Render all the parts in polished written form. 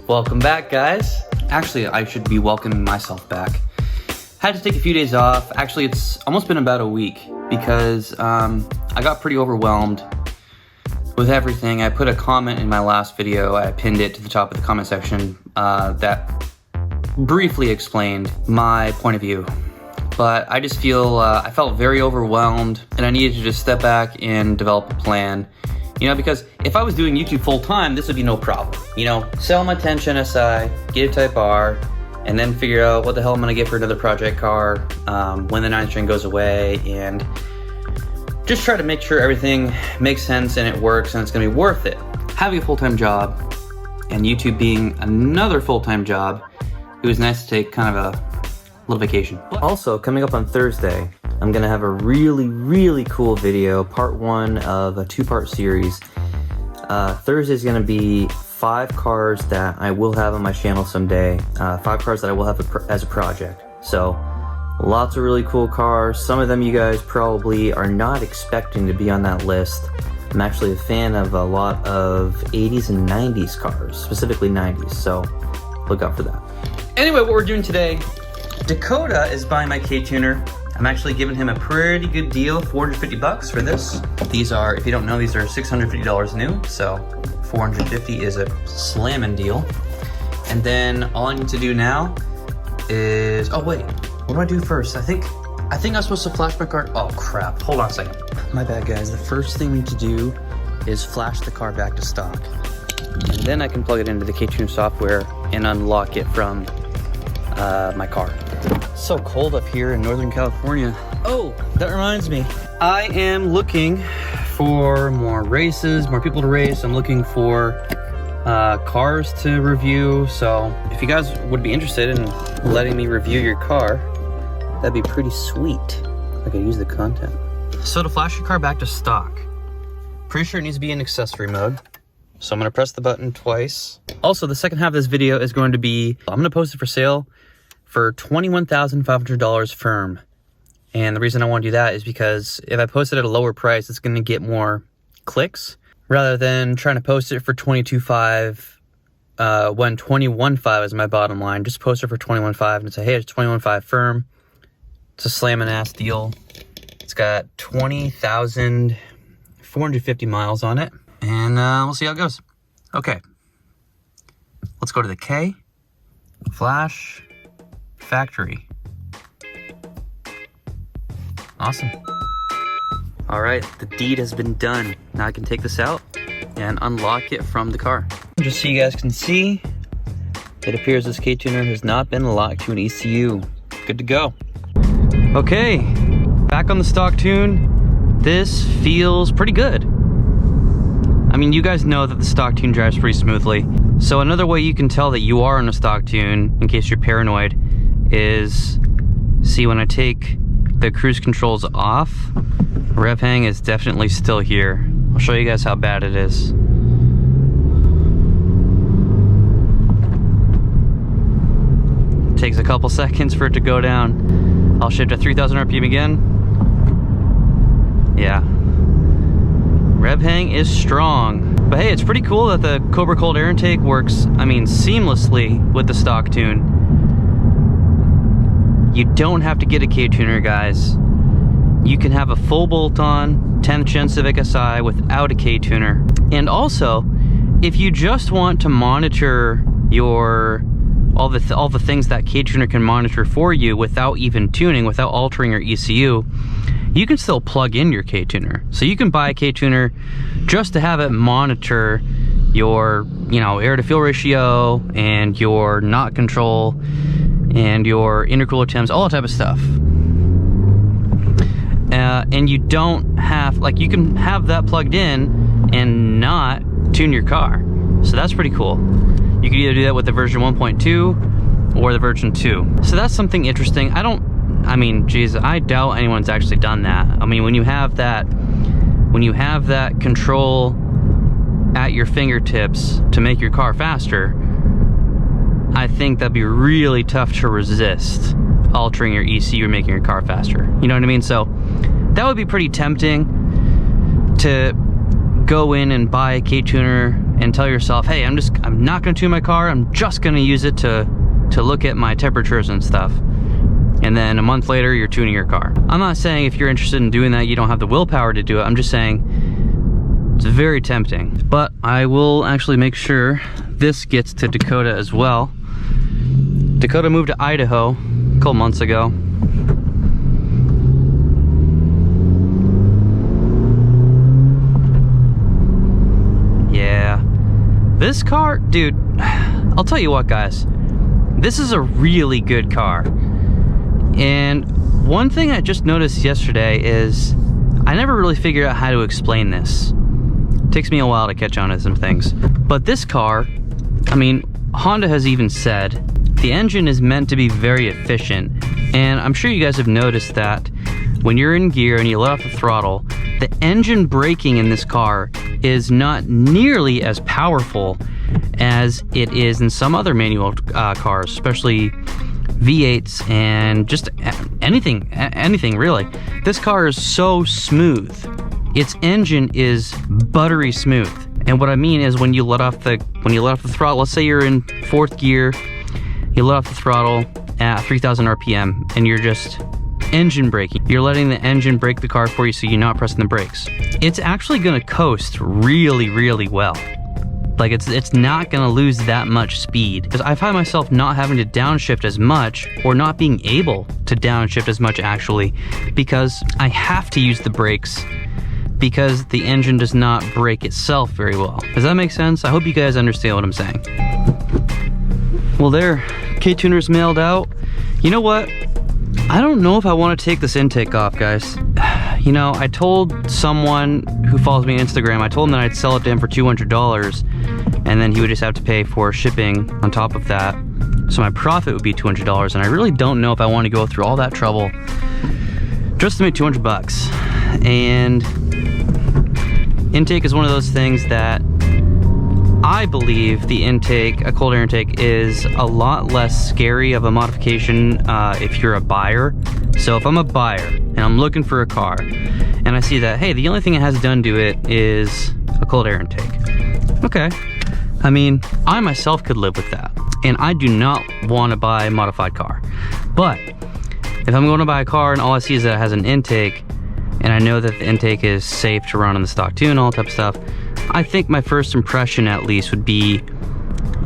Welcome back, guys. Actually, I should be welcoming myself back. Had to take a few days off. Actually, it's almost been about a week because I got pretty overwhelmed with everything. I put a comment in my last video. I pinned it to the top of the comment section that briefly explained my point of view. But I just feel, I felt very overwhelmed and I needed to just step back and develop a plan. You know, because if I was doing YouTube full time, this would be no problem. You know, sell my 10 NSI, get a Type R, and then figure out what the hell I'm gonna get for another project car when the 9 string goes away, and just try to make sure everything makes sense and it works and it's gonna be worth it. Having a full-time job and YouTube being another full-time job, it was nice to take kind of a little vacation. Also, coming up on Thursday, I'm gonna have a really cool video, part 1 of a 2-part series. Thursday is gonna be 5 cars that I will have on my channel someday. 5 cars that I will have as a project. So, lots of really cool cars. Some of them you guys probably are not expecting to be on that list. I'm actually a fan of a lot of 80s and 90s cars, specifically 90s, so look out for that. Anyway, what we're doing today, Dakota is buying my Ktuner. I'm actually giving him a pretty good deal, 450 bucks for this. These are, if you don't know, these are $650 new, so 450 is a slammin' deal. And then all I need to do now is, oh wait, what do I do first? I think I'm supposed to flash my car. Oh crap, hold on a second. My bad, guys. The first thing we need to do is flash the car back to stock. And then I can plug it into the Ktuner software and unlock it from my car. It's so cold up here in Northern California. Oh, that reminds me. I am looking for more races, more people to race. I'm looking for cars to review. So if you guys would be interested in letting me review your car, that'd be pretty sweet. I could use the content. So to flash your car back to stock, pretty sure it needs to be in accessory mode. So I'm gonna press the button twice. Also, the second half of this video is going to be, I'm gonna post it for sale for $21,500 firm. And the reason I want to do that is because if I post it at a lower price, it's gonna get more clicks rather than trying to post it for $22,500 when $21,500 is my bottom line. Just post it for $21,500 and say, hey, it's $21,500 firm. It's a slamming ass deal. It's got 20,450 miles on it. And we'll see how it goes. Okay, let's go to the K, flash, factory. Awesome. All right, the deed has been done. Now I can take this out and unlock it from the car. Just so you guys can see, it appears this Ktuner has not been locked to an ECU. Good to go. Okay, back on the stock tune. This feels pretty good. I mean, you guys know that the stock tune drives pretty smoothly. So another way you can tell that you are on a stock tune, in case you're paranoid, is, see, when I take the cruise controls off, rev hang is definitely still here. I'll show you guys how bad it is. It takes a couple seconds for it to go down. I'll shift to 3,000 RPM again. Yeah. Rev hang is strong. But hey, it's pretty cool that the Cobra Cold air intake works, I mean, seamlessly with the stock tune. You don't have to get a Ktuner, guys. You can have a full bolt-on 10th Gen Civic Si without a Ktuner. And also, if you just want to monitor your all the things that Ktuner can monitor for you without even tuning, without altering your ECU, you can still plug in your Ktuner. So you can buy a Ktuner just to have it monitor your, you know, air to fuel ratio and your knot control and your intercooler temps, all that type of stuff. And you don't have, like, you can have that plugged in and not tune your car. So that's pretty cool. You can either do that with the version 1.2 or the version 2. So that's something interesting. I mean, geez, I doubt anyone's actually done that. I mean, when you have that control at your fingertips to make your car faster, I think that'd be really tough to resist altering your ECU or making your car faster. You know what I mean? So that would be pretty tempting to go in and buy a Ktuner and tell yourself, hey, I'm not gonna tune my car, I'm just gonna use it to look at my temperatures and stuff. And then a month later, you're tuning your car. I'm not saying if you're interested in doing that, you don't have the willpower to do it. I'm just saying it's very tempting. But I will actually make sure this gets to Dakota as well. Dakota moved to Idaho a couple months ago. Yeah. This car, dude, I'll tell you what, guys. This is a really good car. And one thing I just noticed yesterday is I never really figured out how to explain this. It takes me a while to catch on to some things. But this car, I mean, Honda has even said the engine is meant to be very efficient. And I'm sure you guys have noticed that when you're in gear and you let off the throttle, the engine braking in this car is not nearly as powerful as it is in some other manual cars, especially V8s and just anything really. This car is so smooth. Its engine is buttery smooth. And what I mean is when you let off the throttle, let's say you're in 4th gear, you let off the throttle at 3,000 RPM and you're just engine braking. You're letting the engine brake the car for you so you're not pressing the brakes. It's actually gonna coast really, really well. Like it's not gonna lose that much speed. Because I find myself not having to downshift as much, or not being able to downshift as much actually, because I have to use the brakes because the engine does not brake itself very well. Does that make sense? I hope you guys understand what I'm saying. Well, there, Ktuner's mailed out. You know what? I don't know if I want to take this intake off, guys. You know, I told someone who follows me on Instagram, I told him that I'd sell it to him for $200, and then he would just have to pay for shipping on top of that. So my profit would be $200, and I really don't know if I want to go through all that trouble just to make 200 bucks. And intake is one of those things that I believe the intake, a cold air intake, is a lot less scary of a modification if you're a buyer. So if I'm a buyer and I'm looking for a car and I see that, hey, the only thing it has done to it is a cold air intake. Okay. I mean, I myself could live with that. And I do not want to buy a modified car. But if I'm going to buy a car and all I see is that it has an intake and I know that the intake is safe to run on the stock tune, all that type of stuff, I think my first impression at least would be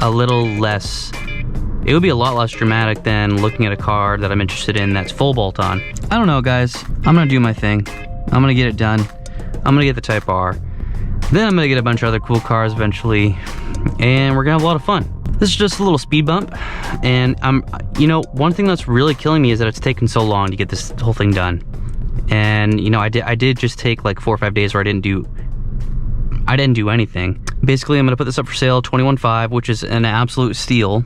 a little less, it would be a lot less dramatic than looking at a car that I'm interested in that's full bolt on. I don't know, guys. I'm gonna do my thing. I'm gonna get it done. I'm gonna get the Type R. Then I'm gonna get a bunch of other cool cars eventually, and we're gonna have a lot of fun. This is just a little speed bump, and you know, one thing that's really killing me is that it's taken so long to get this whole thing done. And you know, I did just take like 4 or 5 days where I didn't do anything. Basically, I'm gonna put this up for sale, $21,500, which is an absolute steal,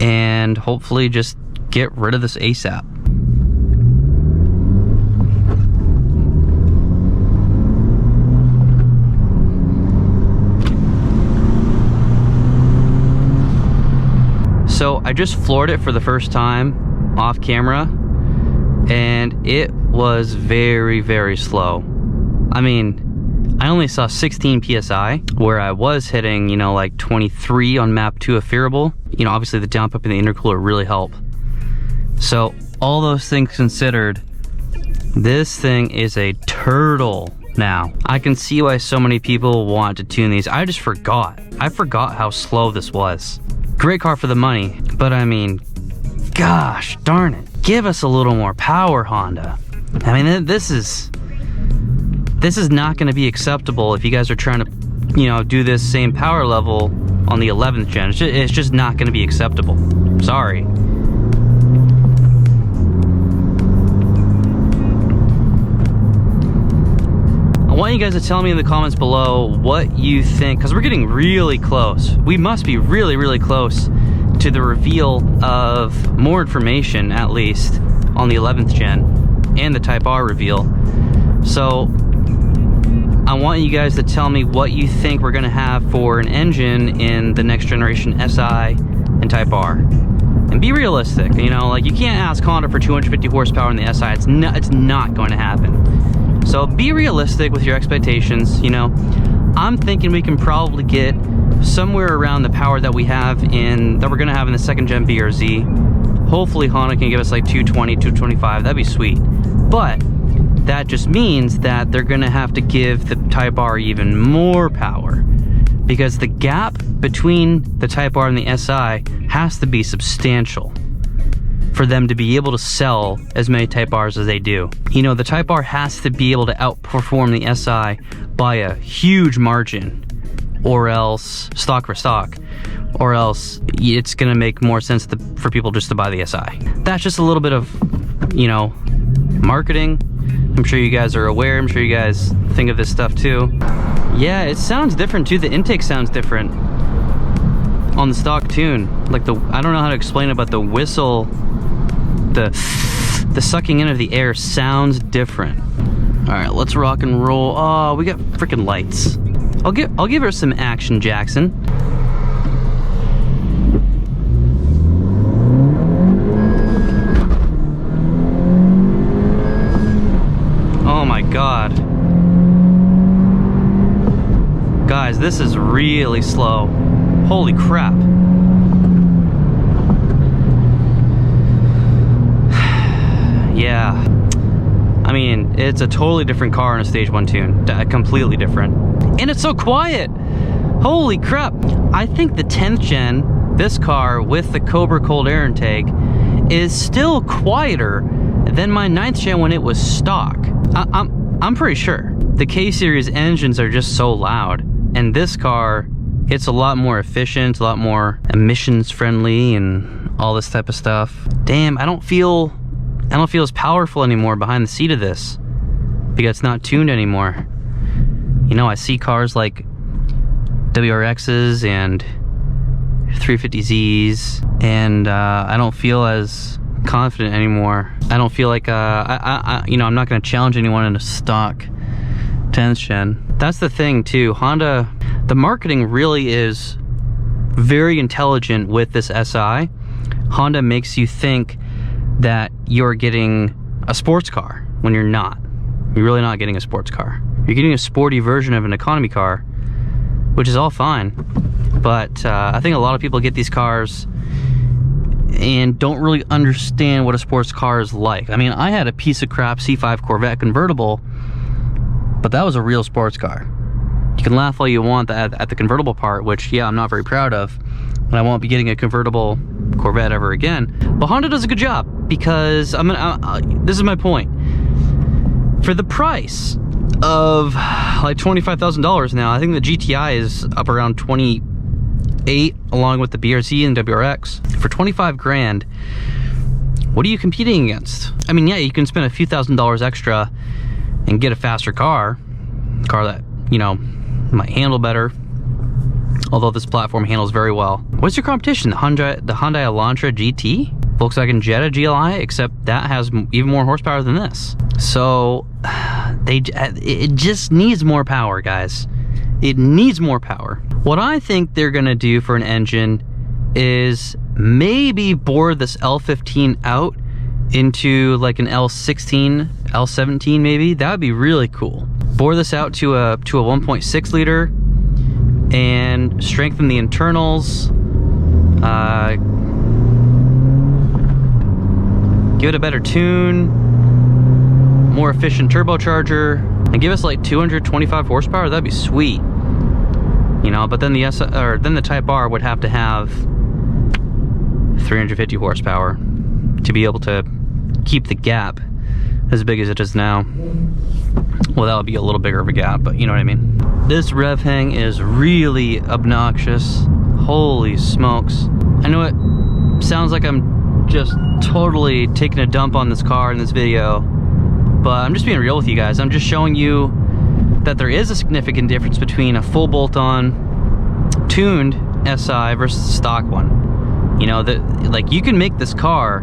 and hopefully just get rid of this ASAP. So I just floored it for the first time off camera, and it was very, very slow. I mean, I only saw 16 PSI, where I was hitting, you know, like 23 on map 2 of Fearable. You know, obviously the downpipe and the intercooler really help. So all those things considered, this thing is a turtle now. I can see why so many people want to tune these. I just forgot. I forgot how slow this was. Great car for the money, but I mean, gosh darn it. Give us a little more power, Honda. I mean, this is not going to be acceptable if you guys are trying to, you know, do this same power level on the 11th gen. It's just not going to be acceptable. Sorry. I want you guys to tell me in the comments below what you think, because we're getting really close. We must be really, really close to the reveal of more information, at least, on the 11th gen and the Type R reveal. So I want you guys to tell me what you think we're gonna have for an engine in the next generation SI and Type R. And be realistic, you know, like you can't ask Honda for 250 horsepower in the SI. It's not going to happen. So be realistic with your expectations. You know, I'm thinking we can probably get somewhere around the power that we're gonna have in the second gen BRZ. Hopefully Honda can give us like 220, 225. That'd be sweet. But that just means that they're gonna have to give the Type R even more power, because the gap between the Type R and the SI has to be substantial for them to be able to sell as many Type Rs as they do. You know, the Type R has to be able to outperform the SI by a huge margin, or else, stock for stock, or else it's gonna make more sense for people just to buy the SI. That's just a little bit of, you know, marketing. I'm sure you guys are aware. I'm sure you guys think of this stuff too. Yeah, it sounds different too. The intake sounds different on the stock tune. Like I don't know how to explain it, but the whistle, the sucking in of the air sounds different. All right, let's rock and roll. Oh, we got freaking lights. I'll give her some action, Jackson. Oh my God. Guys, this is really slow. Holy crap. Yeah. I mean, it's a totally different car in a stage 1 tune. Completely different. And it's so quiet. Holy crap. I think the 10th gen, this car with the Cobra cold air intake, is still quieter than my 9th gen when it was stock. I'm pretty sure. The K-Series engines are just so loud, and this car, it's a lot more efficient, a lot more emissions friendly, and all this type of stuff. Damn, I don't feel as powerful anymore behind the seat of this, because it's not tuned anymore. You know, I see cars like WRXs and 350Zs, and I don't feel as confident anymore. I don't feel like you know, I'm not going to challenge anyone in a stock 10th gen. That's the thing too. Honda, the marketing really is very intelligent with this SI. Honda makes you think that you're getting a sports car when you're not. You're really not getting a sports car. You're getting a sporty version of an economy car, which is all fine. But I think a lot of people get these cars and don't really understand what a sports car is like. I mean, I had a piece of crap C5 Corvette convertible, but that was a real sports car. You can laugh all you want at the convertible part, which, yeah, I'm not very proud of, and I won't be getting a convertible Corvette ever again. But Honda does a good job, because this is my point. For the price of like $25,000 now, I think the GTI is up around 28, along with the BRZ and WRX. For 25 grand, what are you competing against? I mean, yeah, you can spend a few $1,000s extra and get a faster car that, you know, might handle better, although this platform handles very well. What's your competition? The Hyundai Elantra GT? Volkswagen Jetta GLI, except that has even more horsepower than this. So it just needs more power, guys. It needs more power. What I think they're gonna do for an engine is maybe bore this L15 out into like an L16, L17 maybe. That would be really cool. Bore this out to a 1.6 liter and strengthen the internals. Give it a better tune, more efficient turbocharger, and give us like 225 horsepower. That'd be sweet. You know, but then the Type R would have to have 350 horsepower to be able to keep the gap as big as it is now. Well, that would be a little bigger of a gap, but you know what I mean. This rev hang is really obnoxious. Holy smokes. I know it sounds like I'm just totally taking a dump on this car in this video, but I'm just being real with you guys. I'm just showing you that there is a significant difference between a full bolt-on tuned SI versus a stock one. You know, like, you can make this car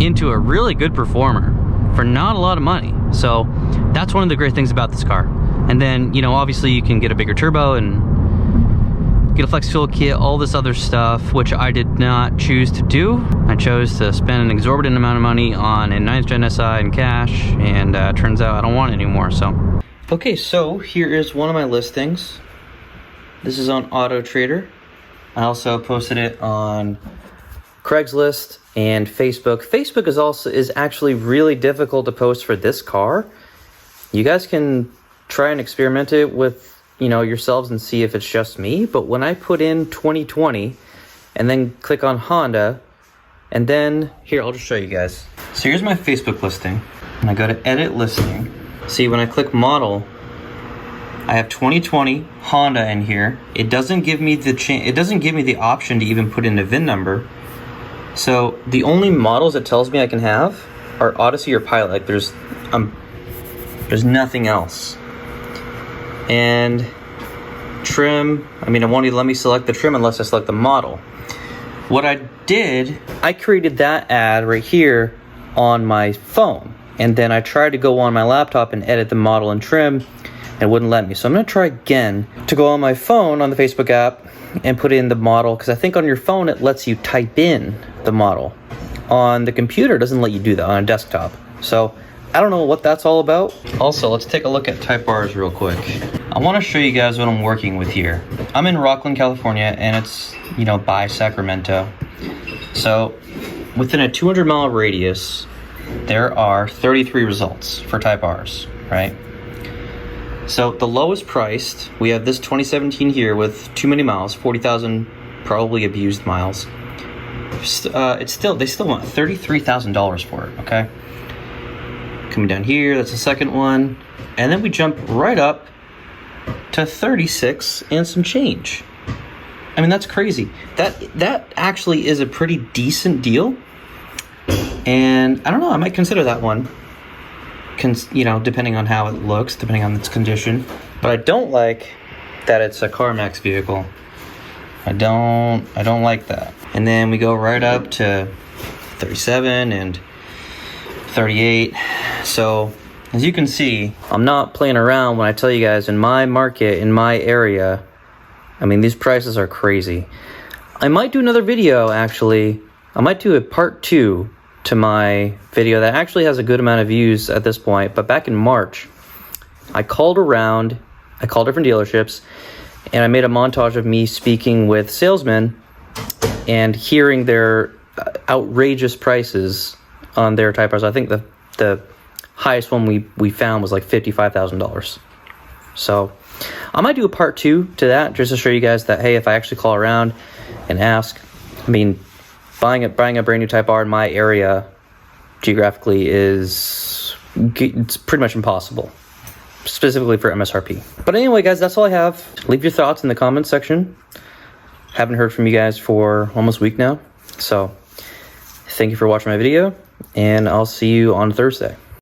into a really good performer for not a lot of money. So that's one of the great things about this car. And then, you know, obviously you can get a bigger turbo and get a flex fuel kit, all this other stuff, which I did not choose to do. I chose to spend an exorbitant amount of money on a 9th Gen SI in cash, and turns out I don't want it anymore, so. Okay, so here is one of my listings. This is on Auto Trader. I also posted it on Craigslist and Facebook. Facebook is actually really difficult to post for this car. You guys can try and experiment it with, you know, yourselves and see if it's just me. But when I put in 2020 and then click on Honda, and then here, I'll just show you guys. So here's my Facebook listing, and I go to edit listing. See, when I click model, I have 2020 Honda in here. It doesn't give me the option to even put in a VIN number. So the only models it tells me I can have are Odyssey or Pilot. Like there's nothing else. And trim, I mean, it won't even let me select the trim unless I select the model. What I did, I created that ad right here on my phone, and then I tried to go on my laptop and edit the model and trim, and it wouldn't let me. So I'm gonna try again to go on my phone on the Facebook app and put in the model, because I think on your phone it lets you type in the model. On the computer, it doesn't let you do that on a desktop. So I don't know what that's all about. Also, let's take a look at Type R's real quick. I want to show you guys what I'm working with here. I'm in Rockland, California, and it's, you know, by Sacramento. So within a 200-mile radius, there are 33 results for Type R's, right? So the lowest priced, we have this 2017 here with too many miles, 40,000 probably abused miles. They still want $33,000 for it, okay? Coming down here, that's the second one. And then we jump right up to 36 and some change. I mean, that's crazy. That actually is a pretty decent deal. And I don't know, I might consider that one. You know, depending on how it looks, depending on its condition. But I don't like that it's a CarMax vehicle. I don't like that. And then we go right up to 37 and 38. So as you can see, I'm not playing around when I tell you guys, in my market, in my area, I mean, these prices are crazy. I might do another video, actually. I might do a part 2 to my video that actually has a good amount of views at this point. But back in March, I called around, I called different dealerships, and I made a montage of me speaking with salesmen and hearing their outrageous prices on their Type R's. I think the highest one we found was like $55,000. So I might do a part 2 to that, just to show you guys that, hey, if I actually call around and ask, I mean, buying a brand new Type R in my area geographically it's pretty much impossible, specifically for MSRP. But anyway, guys, that's all I have. Leave your thoughts in the comments section. Haven't heard from you guys for almost a week now. So thank you for watching my video, and I'll see you on Thursday.